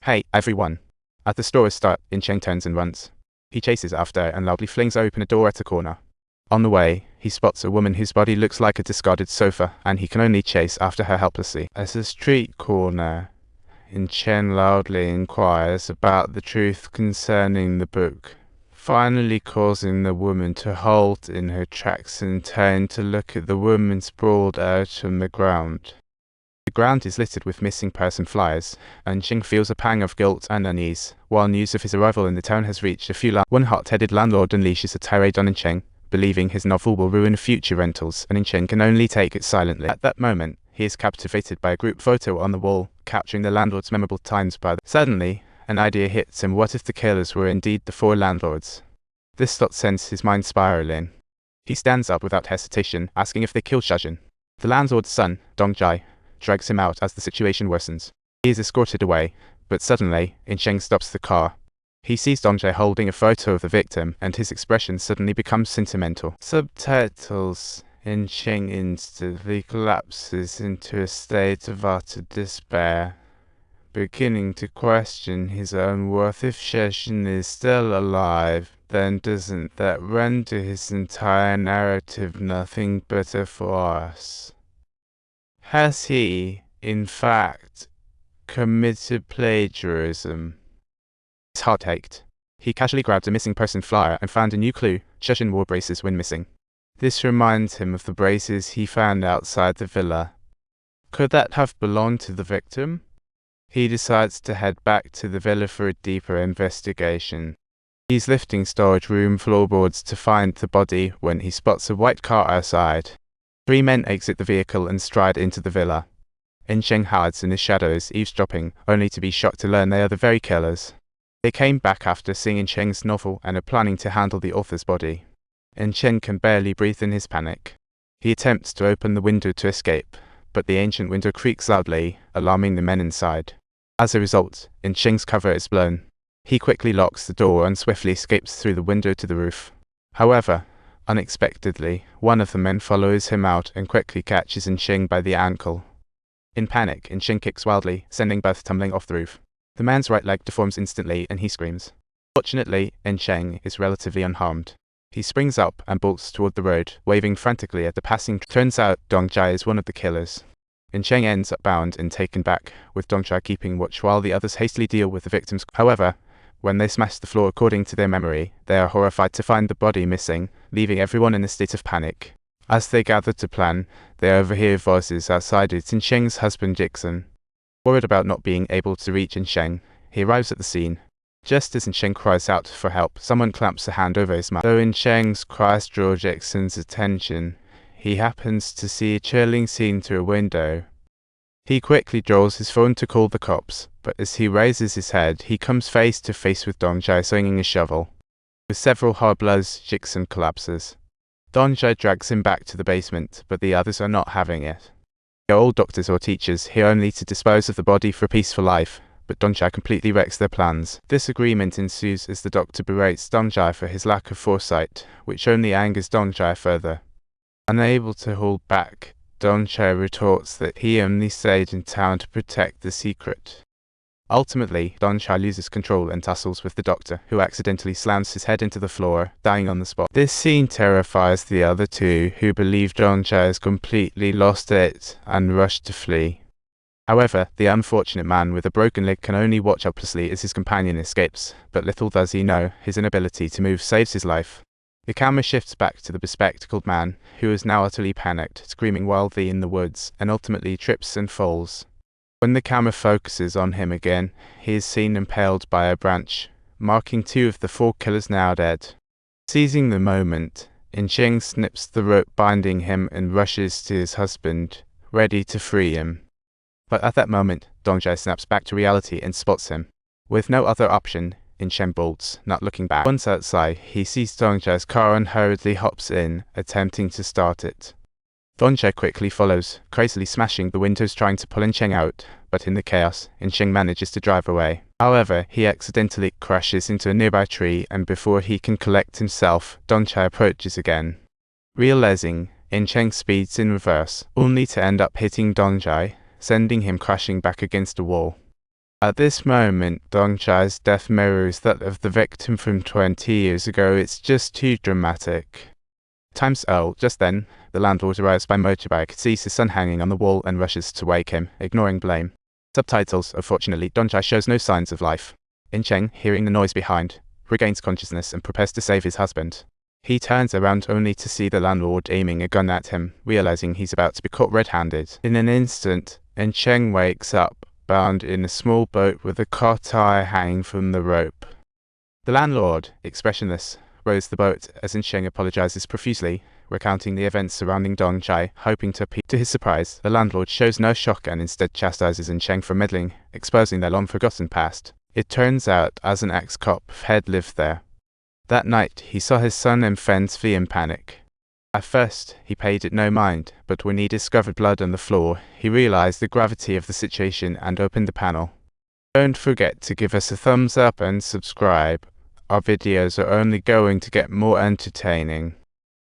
Hey, everyone. At the store's start, Eunseong turns and runs. He chases after and loudly flings open a door at a corner. On the way, he spots a woman whose body looks like a discarded sofa, and he can only chase after her helplessly. At a street corner, Eunseong loudly inquires about the truth concerning the book, finally causing the woman to halt in her tracks and turn to look at the woman sprawled out on the ground. The ground is littered with missing person flyers, and Eunseong feels a pang of guilt and unease. While news of his arrival in the town has reached a few one hot-headed landlord unleashes a tirade on Eunseong, believing his novel will ruin future rentals, and Eunseong can only take it silently. At that moment, he is captivated by a group photo on the wall, capturing the landlord's memorable times by the... Suddenly, an idea hits him. What if the killers were indeed the 4 landlords? This thought sends his mind spiraling. He stands up without hesitation, asking if they killed Shuzhen. The landlord's son, Dong-jae, drags him out as the situation worsens. He is escorted away, but suddenly, Eunseong stops the car. He sees Dong-jae holding a photo of the victim, and his expression suddenly becomes sentimental. Subtitles. Eunseong instantly collapses into a state of utter despair, beginning to question his own worth. If Shuzhen is still alive, then doesn't that render his entire narrative nothing but a farce? Has he, in fact, committed plagiarism? His heart ached. He casually grabbed a missing person flyer and found a new clue: Shuzhen wore braces when missing. This reminds him of the braces he found outside the villa. Could that have belonged to the victim? He decides to head back to the villa for a deeper investigation. He's lifting storage room floorboards to find the body when he spots a white car outside. 3 men exit the vehicle and stride into the villa. Eunseong hides in the shadows, eavesdropping, only to be shocked to learn they are the very killers. They came back after seeing Eunseong's novel and are planning to handle the author's body. Eunseong can barely breathe in his panic. He attempts to open the window to escape, but the ancient window creaks loudly, alarming the men inside. As a result, Eunseong's cover is blown. He quickly locks the door and swiftly escapes through the window to the roof. However, unexpectedly, one of the men follows him out and quickly catches Eunseong by the ankle. In panic, Eunseong kicks wildly, sending both tumbling off the roof. The man's right leg deforms instantly and he screams. Fortunately, Eunseong is relatively unharmed. He springs up and bolts toward the road, waving frantically at the passing. Turns out Dong-jae is one of the killers. Eunseong ends up bound and taken back, with Dong-jae keeping watch while the others hastily deal with the victims. However, when they smash the floor according to their memory, they are horrified to find the body missing, leaving everyone in a state of panic. As they gather to plan, they overhear voices outside. It's Eunseong's husband Jiksun. Worried about not being able to reach Eunseong, he arrives at the scene. Just as Eunseong cries out for help, someone clamps a hand over his mouth. Though Eunseong's cries draw Jiksun's attention, he happens to see a chilling scene through a window. He quickly draws his phone to call the cops, but as he raises his head, he comes face to face with Dong-jae swinging a shovel. With several hard blows, Jiksun collapses. Dong-jae drags him back to the basement, but the others are not having it. They are all doctors or teachers, here only to dispose of the body for a peaceful life, but Dong-jae completely wrecks their plans. Disagreement ensues as the doctor berates Dong-jae for his lack of foresight, which only angers Dong-jae further. Unable to hold back, Dong-jae retorts that he only stayed in town to protect the secret. Ultimately, Dong-jae loses control and tussles with the doctor, who accidentally slams his head into the floor, dying on the spot. This scene terrifies the other 2, who believe Dong-jae has completely lost it and rush to flee. However, the unfortunate man with a broken leg can only watch helplessly as his companion escapes, but little does he know, his inability to move saves his life. The camera shifts back to the bespectacled man, who is now utterly panicked, screaming wildly in the woods, and ultimately trips and falls. When the camera focuses on him again, he is seen impaled by a branch, marking 2 of the 4 killers now dead. Seizing the moment, Eunseong snips the rope binding him and rushes to his husband, ready to free him. But at that moment, Dong-jae snaps back to reality and spots him. With no other option, Eunseong bolts, not looking back. Once outside, he sees Dong-jae's car and hurriedly hops in, attempting to start it. Dong-jae quickly follows, crazily smashing the windows trying to pull Eunseong out, but in the chaos, Eunseong manages to drive away. However, he accidentally crashes into a nearby tree, and before he can collect himself, Dong-jae approaches again. Realizing, Eunseong speeds in reverse, only to end up hitting Dong-jae, sending him crashing back against a wall. At this moment, Dongchai's death mirrors that of the victim from 20 years ago. It's just too dramatic. Time's up. Just then, the landlord arrives by motorbike, sees his son hanging on the wall and rushes to wake him, ignoring blame. Subtitles. Unfortunately, Dongchai shows no signs of life. Eunseong, hearing the noise behind, regains consciousness and prepares to save his husband. He turns around only to see the landlord aiming a gun at him, realizing he's about to be caught red-handed. In an instant, Eunseong wakes up, bound in a small boat with a car tire hanging from the rope. The landlord, expressionless, rows the boat as Eunseong apologizes profusely, recounting the events surrounding Dongchai, hoping to appeal. To his surprise, the landlord shows no shock and instead chastises Eunseong for meddling, exposing their long-forgotten past. It turns out, as an ex-cop had lived there. That night, he saw his son and friends flee in panic. At first, he paid it no mind, but when he discovered blood on the floor, he realized the gravity of the situation and opened the panel. Don't forget to give us a thumbs up and subscribe. Our videos are only going to get more entertaining.